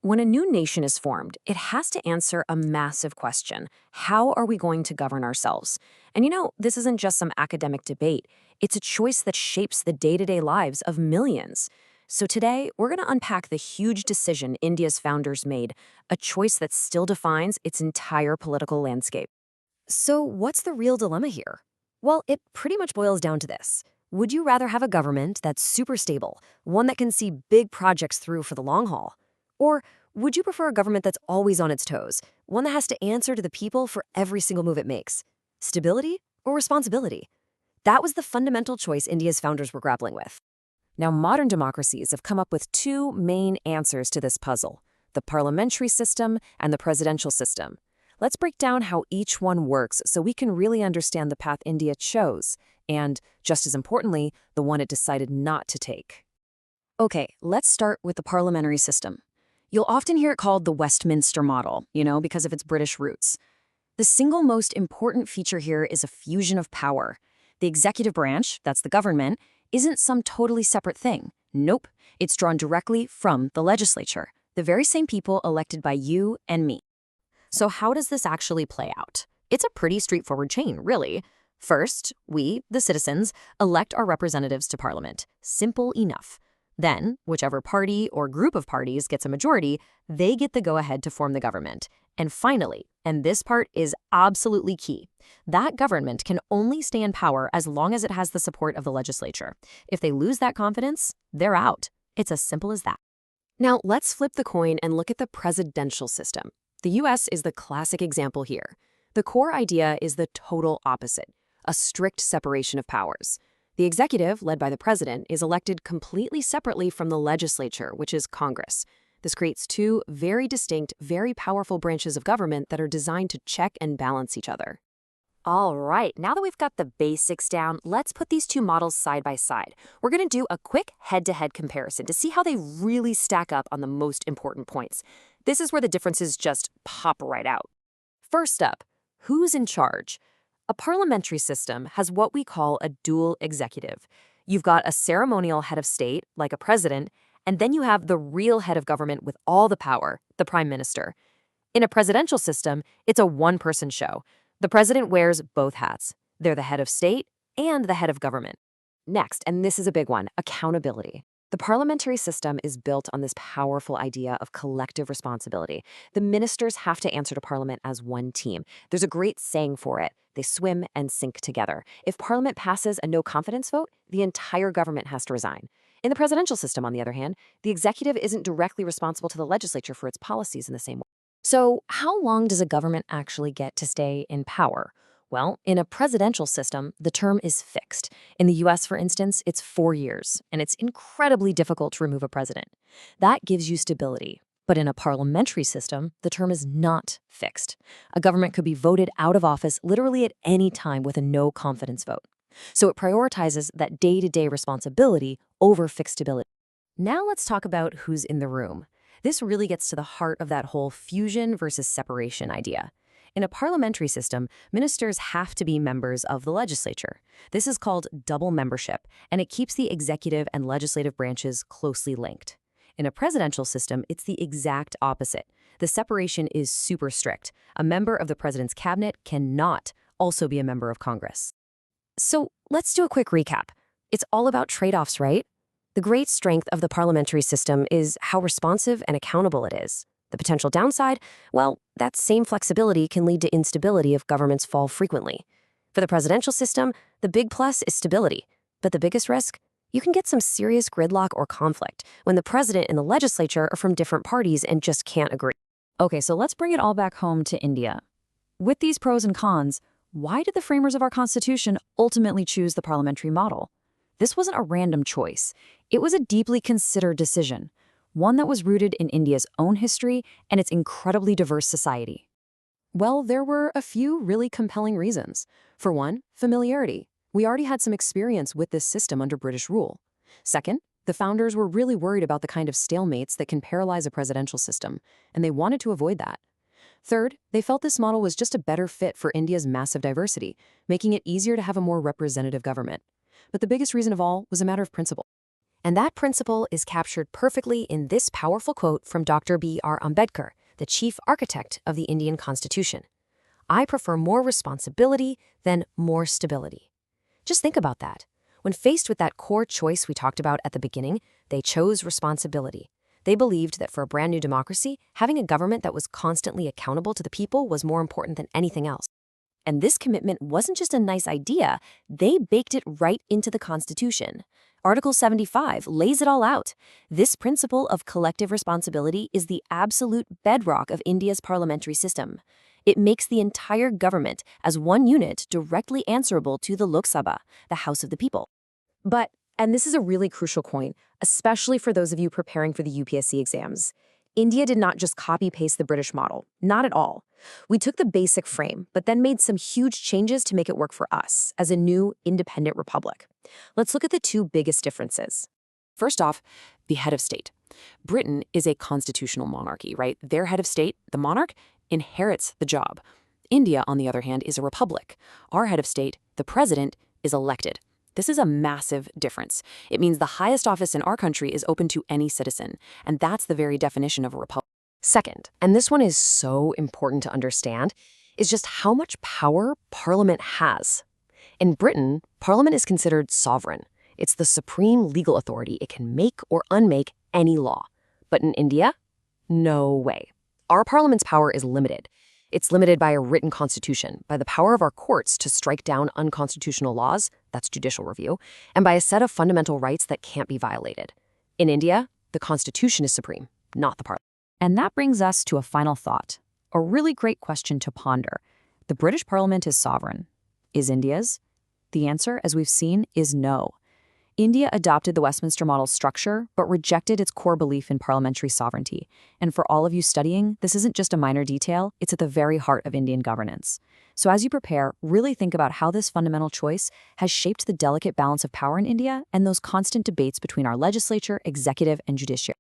When a new nation is formed, it has to answer a massive question. How are we going to govern ourselves? And this isn't just some academic debate. It's a choice that shapes the day-to-day lives of millions. So today, we're going to unpack the huge decision India's founders made, a choice that still defines its entire political landscape. So, what's the real dilemma here? Well, it pretty much boils down to this. Would you rather have a government that's super stable, one that can see big projects through for the long haul? Or would you prefer a government that's always on its toes, one that has to answer to the people for every single move it makes? Stability or responsibility? That was the fundamental choice India's founders were grappling with. Now, modern democracies have come up with two main answers to this puzzle: the parliamentary system and the presidential system. Let's break down how each one works so we can really understand the path India chose, and, just as importantly, the one it decided not to take. Okay, let's start with the parliamentary system. You'll often hear it called the Westminster model, because of its British roots. The single most important feature here is a fusion of power. The executive branch, that's the government, isn't some totally separate thing. Nope, it's drawn directly from the legislature, the very same people elected by you and me. So how does this actually play out? It's a pretty straightforward chain, really. First, we, the citizens, elect our representatives to Parliament. Simple enough. Then, whichever party or group of parties gets a majority, they get the go-ahead to form the government. And finally, and this part is absolutely key, that government can only stay in power as long as it has the support of the legislature. If they lose that confidence, they're out. It's as simple as that. Now, let's flip the coin and look at the presidential system. The US is the classic example here. The core idea is the total opposite, a strict separation of powers. The executive, led by the president, is elected completely separately from the legislature, which is Congress. This creates two very distinct, very powerful branches of government that are designed to check and balance each other. All right, now that we've got the basics down, let's put these two models side by side. We're going to do a quick head-to-head comparison to see how they really stack up on the most important points. This is where the differences just pop right out. First up, who's in charge? A parliamentary system has what we call a dual executive. You've got a ceremonial head of state, like a president, and then you have the real head of government with all the power, the prime minister. In a presidential system, it's a one-person show. The president wears both hats. They're the head of state and the head of government. Next, and this is a big one, accountability. The parliamentary system is built on this powerful idea of collective responsibility. The ministers have to answer to Parliament as one team. There's a great saying for it: they swim and sink together. If Parliament passes a no-confidence vote, the entire government has to resign. In the presidential system, on the other hand, the executive isn't directly responsible to the legislature for its policies in the same way. So, how long does a government actually get to stay in power? Well, in a presidential system, the term is fixed. In the US, for instance, it's 4 years, and it's incredibly difficult to remove a president. That gives you stability. But in a parliamentary system, the term is not fixed. A government could be voted out of office literally at any time with a no-confidence vote. So it prioritizes that day-to-day responsibility over fixed stability. Now let's talk about who's in the room. This really gets to the heart of that whole fusion versus separation idea. In a parliamentary system, ministers have to be members of the legislature. This is called double membership, and it keeps the executive and legislative branches closely linked. In a presidential system, it's the exact opposite. The separation is super strict. A member of the president's cabinet cannot also be a member of Congress. So let's do a quick recap. It's all about trade-offs, right? The great strength of the parliamentary system is how responsive and accountable it is. The potential downside? Well, that same flexibility can lead to instability if governments fall frequently. For the presidential system, the big plus is stability. But the biggest risk? You can get some serious gridlock or conflict when the president and the legislature are from different parties and just can't agree. Okay, so let's bring it all back home to India. With these pros and cons, why did the framers of our Constitution ultimately choose the parliamentary model? This wasn't a random choice. It was a deeply considered decision, one that was rooted in India's own history and its incredibly diverse society. Well, there were a few really compelling reasons. For one, familiarity. We already had some experience with this system under British rule. Second, the founders were really worried about the kind of stalemates that can paralyze a presidential system, and they wanted to avoid that. Third, they felt this model was just a better fit for India's massive diversity, making it easier to have a more representative government. But the biggest reason of all was a matter of principle. And that principle is captured perfectly in this powerful quote from Dr. B.R. Ambedkar, the chief architect of the Indian Constitution. "I prefer more responsibility than more stability." Just think about that. When faced with that core choice we talked about at the beginning, they chose responsibility. They believed that for a brand new democracy, having a government that was constantly accountable to the people was more important than anything else. And this commitment wasn't just a nice idea, they baked it right into the Constitution. Article 75 lays it all out. This principle of collective responsibility is the absolute bedrock of India's parliamentary system. It makes the entire government, as one unit, directly answerable to the Lok Sabha, the House of the People. But, and this is a really crucial point, especially for those of you preparing for the UPSC exams, India did not just copy-paste the British model. Not at all. We took the basic frame, but then made some huge changes to make it work for us as a new independent republic. Let's look at the two biggest differences. First off, the head of state. Britain is a constitutional monarchy, right? Their head of state, the monarch, inherits the job. India, on the other hand, is a republic. Our head of state, the president, is elected. This is a massive difference. It means the highest office in our country is open to any citizen, and that's the very definition of a republic. Second, and this one is so important to understand, is just how much power Parliament has. In Britain, Parliament is considered sovereign. It's the supreme legal authority. It can make or unmake any law. But in India, no way. Our Parliament's power is limited. It's limited by a written constitution, by the power of our courts to strike down unconstitutional laws, that's judicial review, and by a set of fundamental rights that can't be violated. In India, the constitution is supreme, not the parliament. And that brings us to a final thought, a really great question to ponder. The British Parliament is sovereign. Is India's? The answer, as we've seen, is no. India adopted the Westminster model structure, but rejected its core belief in parliamentary sovereignty. And for all of you studying, this isn't just a minor detail, it's at the very heart of Indian governance. So as you prepare, really think about how this fundamental choice has shaped the delicate balance of power in India and those constant debates between our legislature, executive, and judiciary.